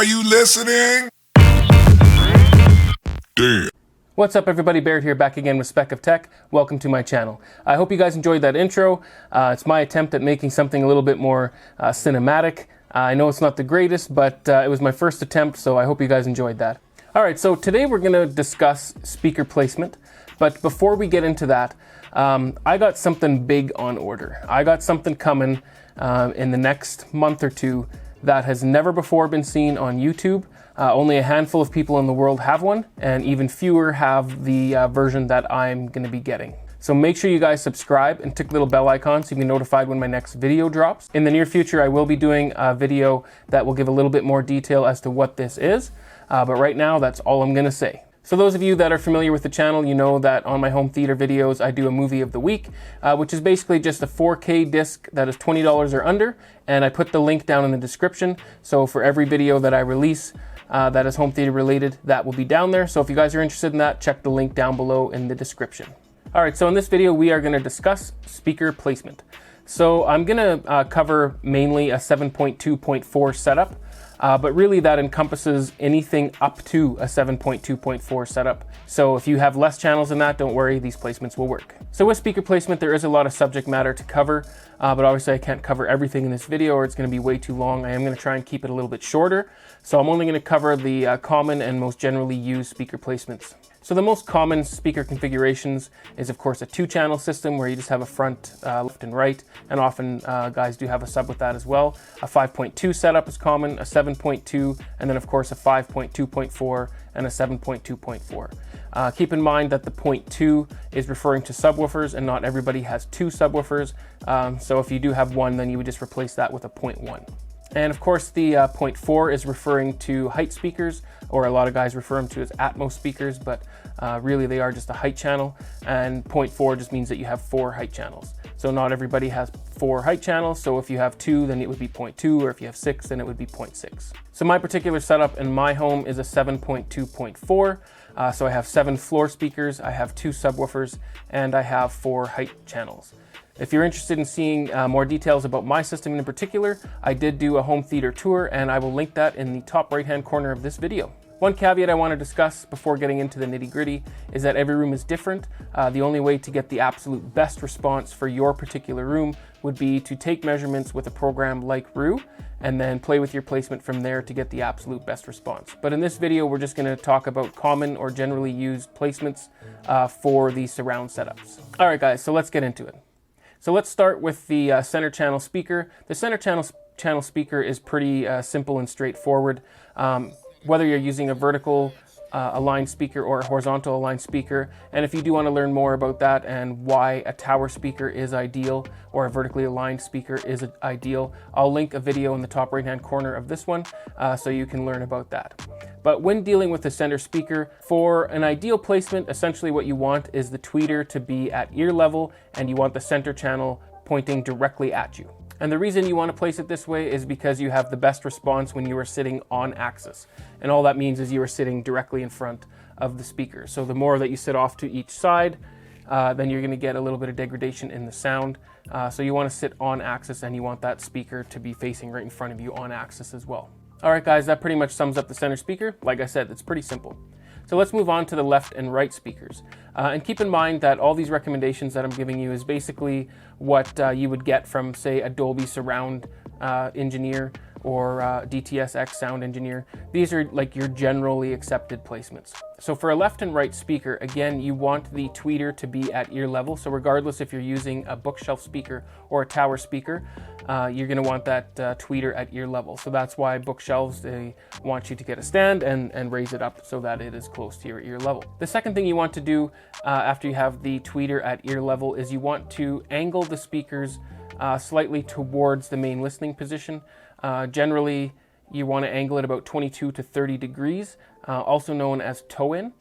Are you listening? Damn. What's up everybody, Barrett here, back again with Spec of Tech. Welcome to my channel. I hope you guys enjoyed that intro. It's my attempt at making something a little bit more cinematic. I know it's not the greatest, but it was my first attempt, so I hope you guys enjoyed that. Alright, so today we're going to discuss speaker placement, but before we get into that, I got something big on order. I got something coming in the next month or two that has never before been seen on YouTube. Only a handful of people in the world have one, and even fewer have the version that I'm going to be getting. So make sure you guys subscribe and tick the little bell icon so you can be notified when my next video drops. In the near future, I will be doing a video that will give a little bit more detail as to what this is, but right now, that's all I'm going to say. So those of you that are familiar with the channel, you know that on my home theater videos, I do a movie of the week, which is basically just a 4K disc that is $20 or under, and I put the link down in the description. So for every video that I release that is home theater related, that will be down there. So if you guys are interested in that, check the link down below in the description. All right, so in this video, we are going to discuss speaker placement. So I'm going to cover mainly a 7.2.4 setup. But really that encompasses anything up to a 7.2.4 setup. So if you have less channels than that, don't worry, these placements will work. So with speaker placement, there is a lot of subject matter to cover, but obviously I can't cover everything in this video or it's going to be way too long. I am going to try and keep it a little bit shorter. So I'm only going to cover the common and most generally used speaker placements. So the most common speaker configurations is of course a 2-channel system where you just have a front, left and right, and often guys do have a sub with that as well. A 5.2 setup is common, a 7.2, and then of course a 5.2.4 and a 7.2.4. Keep in mind that the 0.2 is referring to subwoofers and not everybody has 2 subwoofers. So if you do have one, then you would just replace that with a 0.1. And of course the 0.4 is referring to height speakers, or a lot of guys refer them to as Atmos speakers, but really they are just a height channel, and 0.4 just means that you have 4 height channels. So not everybody has 4 height channels, so if you have 2 then it would be 0.2, or if you have 6 then it would be 0.6. So my particular setup in my home is a 7.2.4, so I have 7 floor speakers, I have 2 subwoofers, and I have 4 height channels. If you're interested in seeing more details about my system in particular, I did do a home theater tour and I will link that in the top right hand corner of this video. One caveat I want to discuss before getting into the nitty-gritty is that every room is different. The only way to get the absolute best response for your particular room would be to take measurements with a program like Rue and then play with your placement from there to get the absolute best response. But in this video, we're just going to talk about common or generally used placements for the surround setups. All right guys, so let's get into it. So let's start with the center channel speaker. The center channel speaker is pretty simple and straightforward. Whether you're using a vertical aligned speaker or a horizontal aligned speaker, and if you do want to learn more about that and why a tower speaker is ideal or a vertically aligned speaker is ideal, I'll link a video in the top right hand corner of this one so you can learn about that. But when dealing with the center speaker, for an ideal placement, essentially what you want is the tweeter to be at ear level and you want the center channel pointing directly at you. And the reason you want to place it this way is because you have the best response when you are sitting on axis. And all that means is you are sitting directly in front of the speaker. So the more that you sit off to each side, then you're going to get a little bit of degradation in the sound. So you want to sit on axis and you want that speaker to be facing right in front of you on axis as well. All right guys, that pretty much sums up the center speaker. Like I said, it's pretty simple. So let's move on to the left and right speakers. And keep in mind that all these recommendations that I'm giving you is basically what you would get from, say, a Dolby surround engineer or DTS X sound engineer. These are like your generally accepted placements. So for a left and right speaker, again, you want the tweeter to be at ear level. So regardless if you're using a bookshelf speaker or a tower speaker, you're going to want that tweeter at ear level. So that's why bookshelves, they want you to get a stand and raise it up so that it is close to your ear level. The second thing you want to do after you have the tweeter at ear level is you want to angle the speakers slightly towards the main listening position. Generally, you want to angle it about 22 to 30 degrees, also known as toe-in.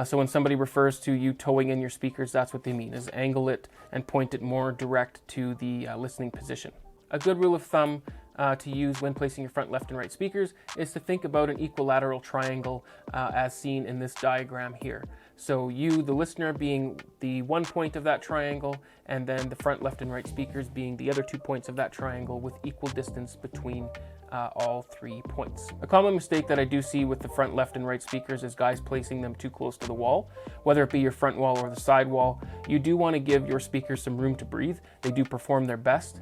So when somebody refers to you towing in your speakers, that's what they mean, is angle it and point it more direct to the listening position. A good rule of thumb to use when placing your front left and right speakers is to think about an equilateral triangle as seen in this diagram here. So you, the listener, being the one point of that triangle, and then the front left and right speakers being the other 2 points of that triangle with equal distance between all 3 points. A common mistake that I do see with the front left and right speakers is guys placing them too close to the wall, whether it be your front wall or the side wall. You do want to give your speakers some room to breathe. They do perform their best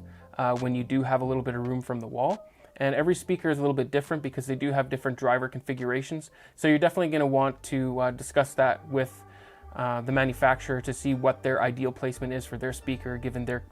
when you do have a little bit of room from the wall. And every speaker is a little bit different because they do have different driver configurations. So you're definitely going to want to discuss that with the manufacturer to see what their ideal placement is for their speaker given their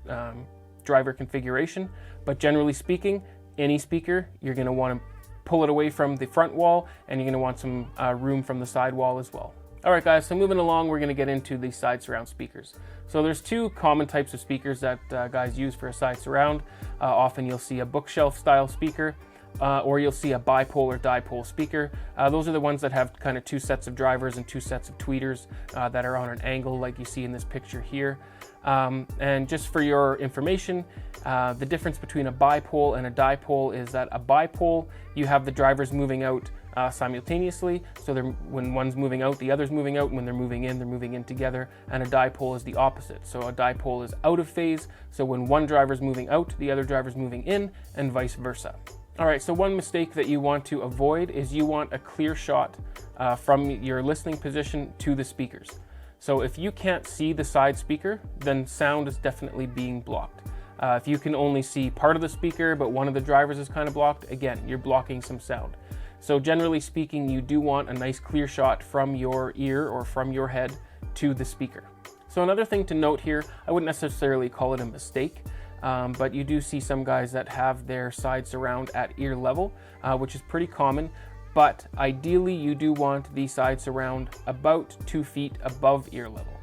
driver configuration. But generally speaking, any speaker, you're going to want to pull it away from the front wall, and you're going to want some room from the side wall as well. All right, guys, so moving along, we're going to get into the side surround speakers. So there's two common types of speakers that guys use for a side surround. Often you'll see a bookshelf style speaker, or you'll see a bipole or dipole speaker. Those are the ones that have kind of two sets of drivers and two sets of tweeters that are on an angle like you see in this picture here. And just for your information, the difference between a bipole and a dipole is that a bipole, you have the drivers moving out simultaneously. So when one's moving out, the other's moving out. And when they're moving in together. And a dipole is the opposite. So a dipole is out of phase. So when one driver's moving out, the other driver's moving in, and vice versa. All right, so one mistake that you want to avoid is you want a clear shot from your listening position to the speakers. So if you can't see the side speaker, then sound is definitely being blocked. If you can only see part of the speaker, but one of the drivers is kind of blocked, again, you're blocking some sound. So generally speaking, you do want a nice clear shot from your ear or from your head to the speaker. So another thing to note here, I wouldn't necessarily call it a mistake, but you do see some guys that have their side surround at ear level, which is pretty common. But ideally, you do want the side surround about 2 feet above ear level.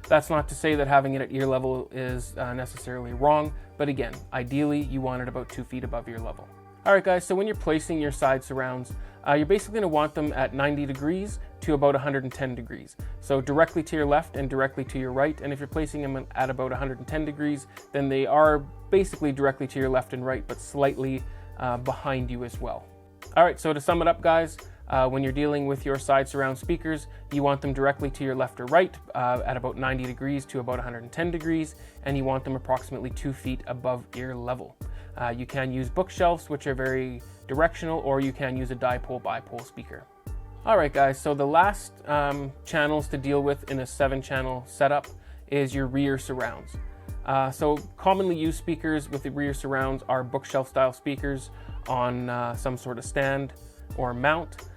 That's not to say that having it at ear level is necessarily wrong, but again, ideally, you want it about 2 feet above ear level. All right, guys, so when you're placing your side surrounds, you're basically going to want them at 90 degrees to about 110 degrees. So directly to your left and directly to your right. And if you're placing them at about 110 degrees, then they are basically directly to your left and right, but slightly behind you as well. All right, so to sum it up, guys, when you're dealing with your side surround speakers, you want them directly to your left or right at about 90 degrees to about 110 degrees, and you want them approximately 2 feet above ear level. You can use bookshelves, which are very directional, or you can use a dipole-bipole speaker. All right, guys, so the last channels to deal with in a 7-channel setup is your rear surrounds. So commonly used speakers with the rear surrounds are bookshelf-style speakers on some sort of stand or mount.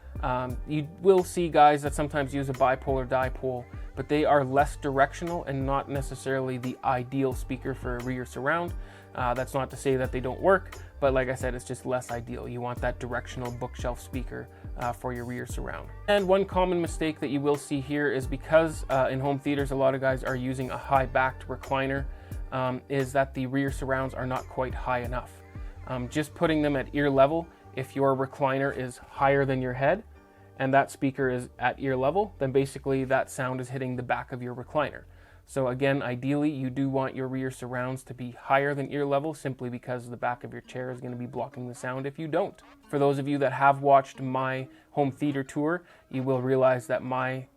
You will see guys that sometimes use a bipole or dipole, but they are less directional and not necessarily the ideal speaker for a rear surround. That's not to say that they don't work, but like I said, it's just less ideal. You want that directional bookshelf speaker for your rear surround. And one common mistake that you will see here is because in home theaters, a lot of guys are using a high-backed recliner, is that the rear surrounds are not quite high enough. Just putting them at ear level, if your recliner is higher than your head and that speaker is at ear level, then basically that sound is hitting the back of your recliner. So again, ideally, you do want your rear surrounds to be higher than ear level simply because the back of your chair is going to be blocking the sound if you don't. For those of you that have watched my home theater tour, you will realize that my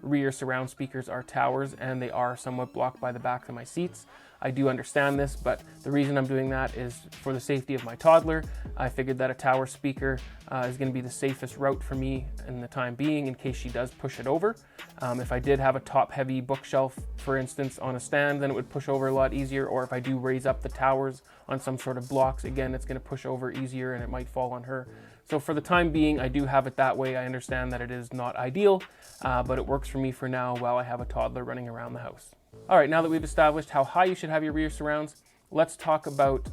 rear surround speakers are towers and they are somewhat blocked by the backs of my seats. I do understand this, but the reason I'm doing that is for the safety of my toddler. I figured that a tower speaker is going to be the safest route for me in the time being in case she does push it over. If I did have a top-heavy bookshelf, for instance, on a stand, then it would push over a lot easier, or if I do raise up the towers on some sort of blocks, again, it's going to push over easier and it might fall on her. So for the time being, I do have it that way. I understand that it is not ideal, but it works for me for now while I have a toddler running around the house. All right, now that we've established how high you should have your rear surrounds, let's talk about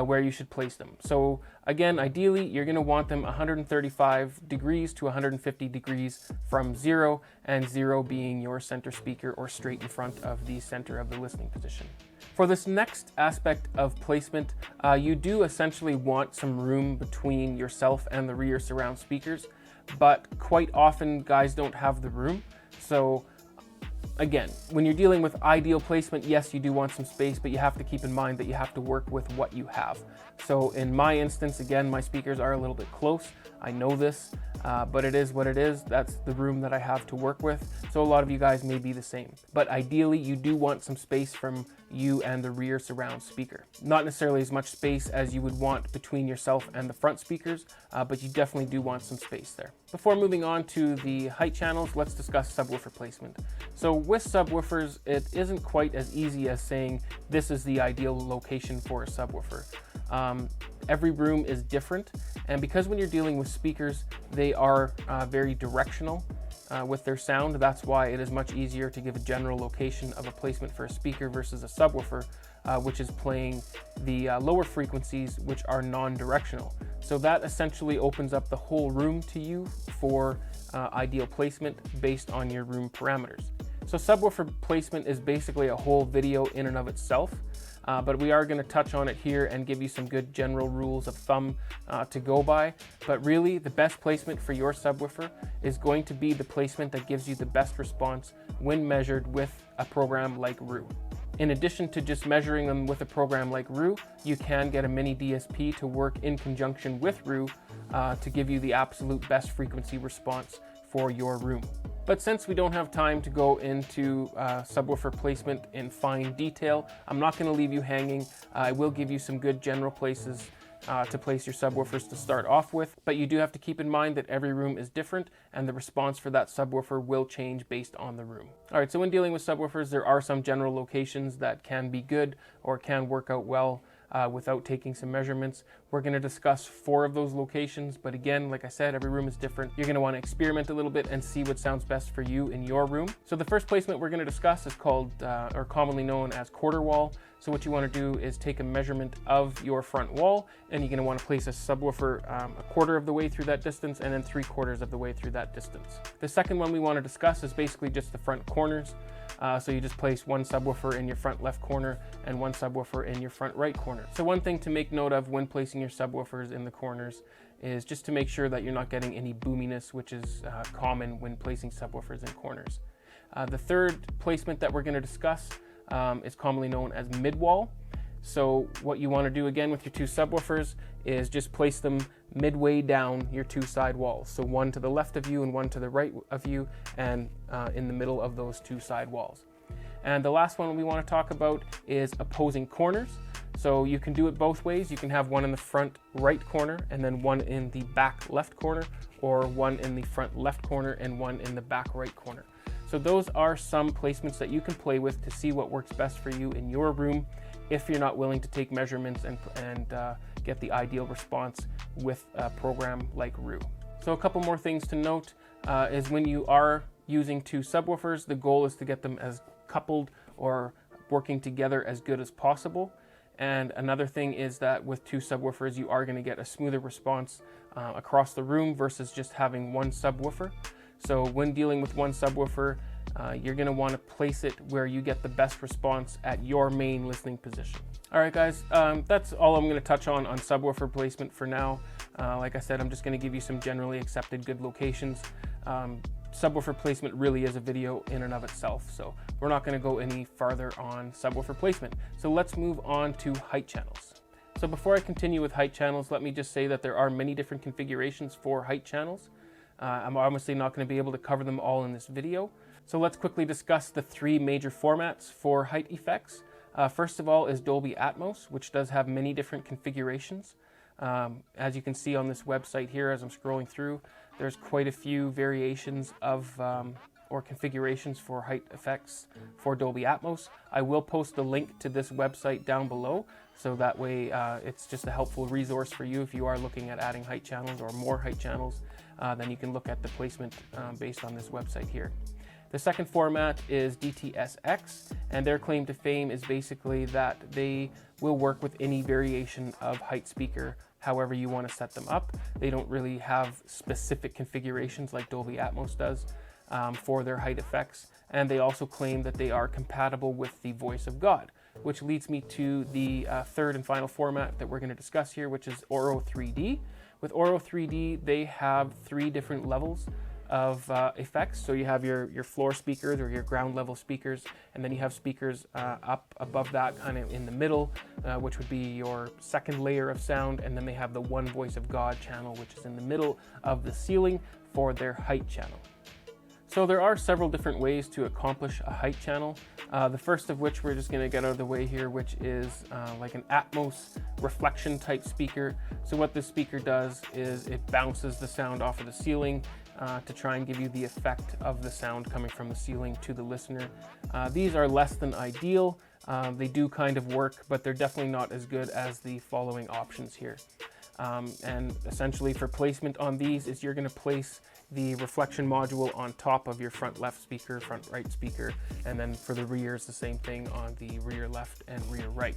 where you should place them. So again, ideally, you're going to want them 135 degrees to 150 degrees from 0, and 0 being your center speaker or straight in front of the center of the listening position. For this next aspect of placement, you do essentially want some room between yourself and the rear surround speakers, but quite often guys don't have the room. So again, when you're dealing with ideal placement, yes, you do want some space, but you have to keep in mind that you have to work with what you have. So in my instance, again, my speakers are a little bit close. I know this. but it is what it is. That's the room that I have to work with. So a lot of you guys may be the same. But ideally, you do want some space from you and the rear surround speaker. Not necessarily as much space as you would want between yourself and the front speakers, but you definitely do want some space there. Before moving on to the height channels, let's discuss subwoofer placement. So with subwoofers, it isn't quite as easy as saying this is the ideal location for a subwoofer. Every room is different, and because when you're dealing with speakers, they are very directional with their sound. That's why it is much easier to give a general location of a placement for a speaker versus a subwoofer, which is playing the lower frequencies, which are non-directional. So that essentially opens up the whole room to you for ideal placement based on your room parameters. So subwoofer placement is basically a whole video in and of itself. But we are going to touch on it here and give you some good general rules of thumb to go by. But really, the best placement for your subwoofer is going to be the placement that gives you the best response when measured with a program like Rue. In addition to just measuring them with a program like Rue, you can get a mini DSP to work in conjunction with Rue to give you the absolute best frequency response for your room. But since we don't have time to go into subwoofer placement in fine detail, I'm not going to leave you hanging. I will give you some good general places to place your subwoofers to start off with, but you do have to keep in mind that every room is different and the response for that subwoofer will change based on the room. All right, so when dealing with subwoofers, there are some general locations that can be good or can work out well without taking some measurements. We're going to discuss 4 of those locations, but again, like I said, every room is different. You're going to want to experiment a little bit and see what sounds best for you in your room. So the first placement we're going to discuss is called, or commonly known as quarter wall. So what you want to do is take a measurement of your front wall, and you're going to want to place a subwoofer a quarter of the way through that distance and then 3/4 of the way through that distance. The second one we want to discuss is basically just the front corners. So you just place one subwoofer in your front left corner and one subwoofer in your front right corner. So one thing to make note of when placing your subwoofers in the corners is just to make sure that you're not getting any boominess, which is common when placing subwoofers in corners. The third placement that we're going to discuss is commonly known as mid-wall. So what you want to do again with your 2 subwoofers is just place them midway down your 2 side walls. So one to the left of you and one to the right of you, and in the middle of those 2 side walls. And the last one we want to talk about is opposing corners. So you can do it both ways. You can have one in the front right corner and then one in the back left corner, or one in the front left corner and one in the back right corner. So those are some placements that you can play with to see what works best for you in your room if you're not willing to take measurements and get the ideal response with a program like Rue. So a couple more things to note is when you are using 2 subwoofers, the goal is to get them as coupled or working together as good as possible. And another thing is that with 2 subwoofers, you are going to get a smoother response across the room versus just having one subwoofer. So when dealing with one subwoofer, you're going to want to place it where you get the best response at your main listening position. All right, guys, that's all I'm going to touch on subwoofer placement for now. Like I said, I'm just going to give you some generally accepted good locations. Subwoofer placement really is a video in and of itself, so we're not going to go any farther on subwoofer placement. So let's move on to height channels. So before I continue with height channels, let me just say that there are many different configurations for height channels. I'm obviously not going to be able to cover them all in this video. So let's quickly discuss the 3 major formats for height effects. First of all is Dolby Atmos, which does have many different configurations. As you can see on this website here, as I'm scrolling through, there's quite a few variations of or configurations for height effects for Dolby Atmos. I will post a link to this website down below, so that way it's just a helpful resource for you if you are looking at adding height channels or more height channels. Then you can look at the placement based on this website here. The second format is DTS-X, and their claim to fame is basically that they will work with any variation of height speaker however you want to set them up. They don't really have specific configurations like Dolby Atmos does for their height effects, and they also claim that they are compatible with the voice of God, which leads me to the third and final format that we're going to discuss here, which is Auro 3D. With Auro 3D, they have 3 different levels of effects. So you have your floor speakers or your ground level speakers, and then you have speakers up above that, kind of in the middle, which would be your second layer of sound, and then they have the One Voice of God channel, which is in the middle of the ceiling for their height channel. So there are several different ways to accomplish a height channel. The first of which we're just going to get out of the way here, which is like an Atmos Reflection type speaker. So what this speaker does is it bounces the sound off of the ceiling to try and give you the effect of the sound coming from the ceiling to the listener. These are less than ideal. They do kind of work, but they're definitely not as good as the following options here. And essentially for placement on these is you're going to place the reflection module on top of your front left speaker, front right speaker, and then for the rear is the same thing on the rear left and rear right.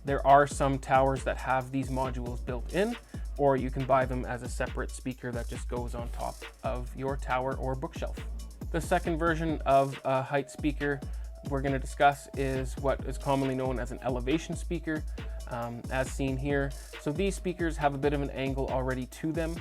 There are some towers that have these modules built in, or you can buy them as a separate speaker that just goes on top of your tower or bookshelf. The second version of a height speaker we're going to discuss is what is commonly known as an elevation speaker, as seen here. So these speakers have a bit of an angle already to them.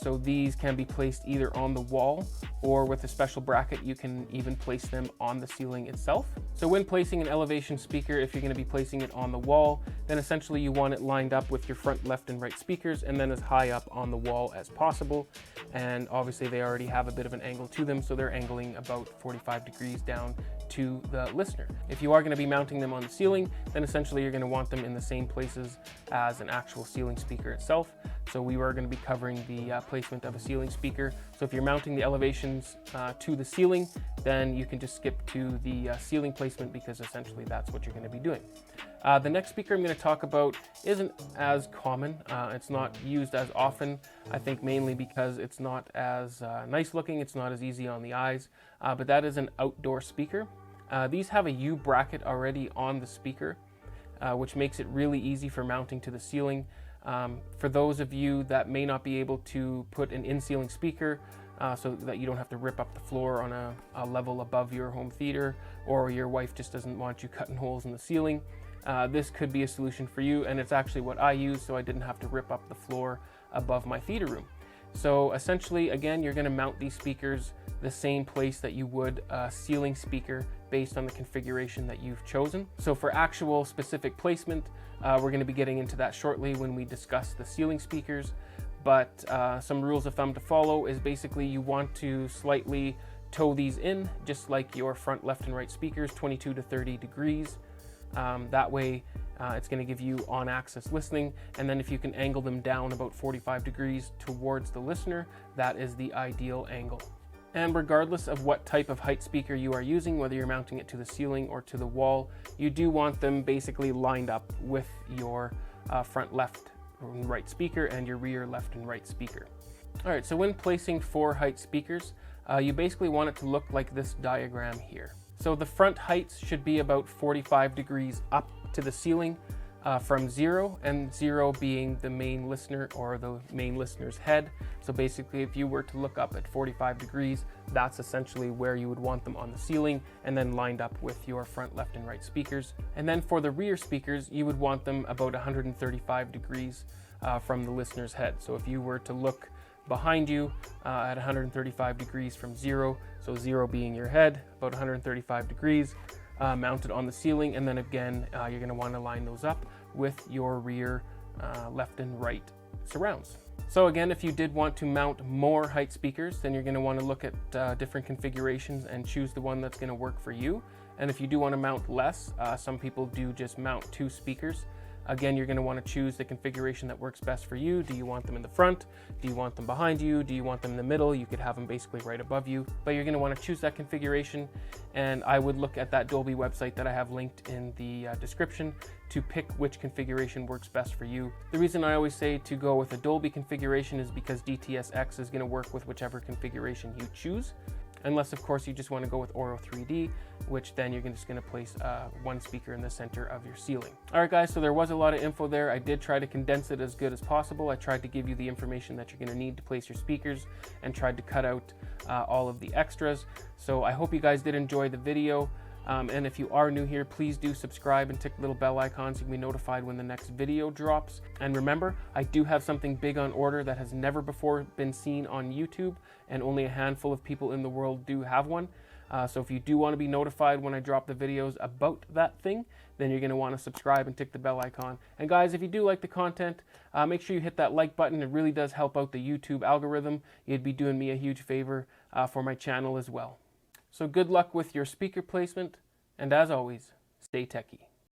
So these can be placed either on the wall, or with a special bracket you can even place them on the ceiling itself. So when placing an elevation speaker, if you're going to be placing it on the wall, then essentially you want it lined up with your front left and right speakers, and then as high up on the wall as possible. And obviously they already have a bit of an angle to them, so they're angling about 45 degrees down to the listener. If you are going to be mounting them on the ceiling, then essentially you're going to want them in the same places as an actual ceiling speaker itself. So we are going to be covering the placement of a ceiling speaker. So if you're mounting the elevations to the ceiling, then you can just skip to the ceiling placement, because essentially that's what you're going to be doing. The next speaker I'm going to talk about isn't as common. It's not used as often, I think mainly because it's not as nice looking, it's not as easy on the eyes, but that is an outdoor speaker. These have a U bracket already on the speaker, which makes it really easy for mounting to the ceiling. For those of you that may not be able to put an in-ceiling speaker, so that you don't have to rip up the floor on a level above your home theater, or your wife just doesn't want you cutting holes in the ceiling, this could be a solution for you, and it's actually what I use, so I didn't have to rip up the floor above my theater room. So essentially, again, you're going to mount these speakers the same place that you would a ceiling speaker based on the configuration that you've chosen. So for actual specific placement, we're going to be getting into that shortly when we discuss the ceiling speakers. But some rules of thumb to follow is basically you want to slightly toe these in, just like your front left and right speakers, 22 to 30 degrees. That way it's going to give you on-axis listening, and then if you can angle them down about 45 degrees towards the listener, that is the ideal angle. And regardless of what type of height speaker you are using, whether you're mounting it to the ceiling or to the wall, you do want them basically lined up with your front left and right speaker and your rear left and right speaker. All right, so when placing 4 height speakers, you basically want it to look like this diagram here. So the front heights should be about 45 degrees up to the ceiling from 0, and 0 being the main listener or the main listener's head. So basically, if you were to look up at 45 degrees, that's essentially where you would want them on the ceiling, and then lined up with your front left and right speakers. And then for the rear speakers, you would want them about 135 degrees from the listener's head. So if you were to look behind you at 135 degrees from 0, so 0 being your head, about 135 degrees, mounted on the ceiling, and then again you're going to want to line those up with your rear left and right surrounds. So again, if you did want to mount more height speakers, then you're going to want to look at different configurations and choose the one that's going to work for you. And if you do want to mount less, some people do just mount 2 speakers. Again, you're going to want to choose the configuration that works best for you. Do you want them in the front? Do you want them behind you? Do you want them in the middle? You could have them basically right above you, but you're going to want to choose that configuration. And I would look at that Dolby website that I have linked in the description to pick which configuration works best for you. The reason I always say to go with a Dolby configuration is because DTS is going to work with whichever configuration you choose. Unless, of course, you just want to go with Auro 3D, which then you're just going to place one speaker in the center of your ceiling. All right, guys, so there was a lot of info there. I did try to condense it as good as possible. I tried to give you the information that you're going to need to place your speakers and tried to cut out all of the extras. So I hope you guys did enjoy the video. And if you are new here, please do subscribe and tick the little bell icon so you can be notified when the next video drops. And remember, I do have something big on order that has never before been seen on YouTube, and only a handful of people in the world do have one. So if you do want to be notified when I drop the videos about that thing, then you're going to want to subscribe and tick the bell icon. And guys, if you do like the content, make sure you hit that like button. It really does help out the YouTube algorithm. You'd be doing me a huge favor for my channel as well. So good luck with your speaker placement, and as always, stay techie.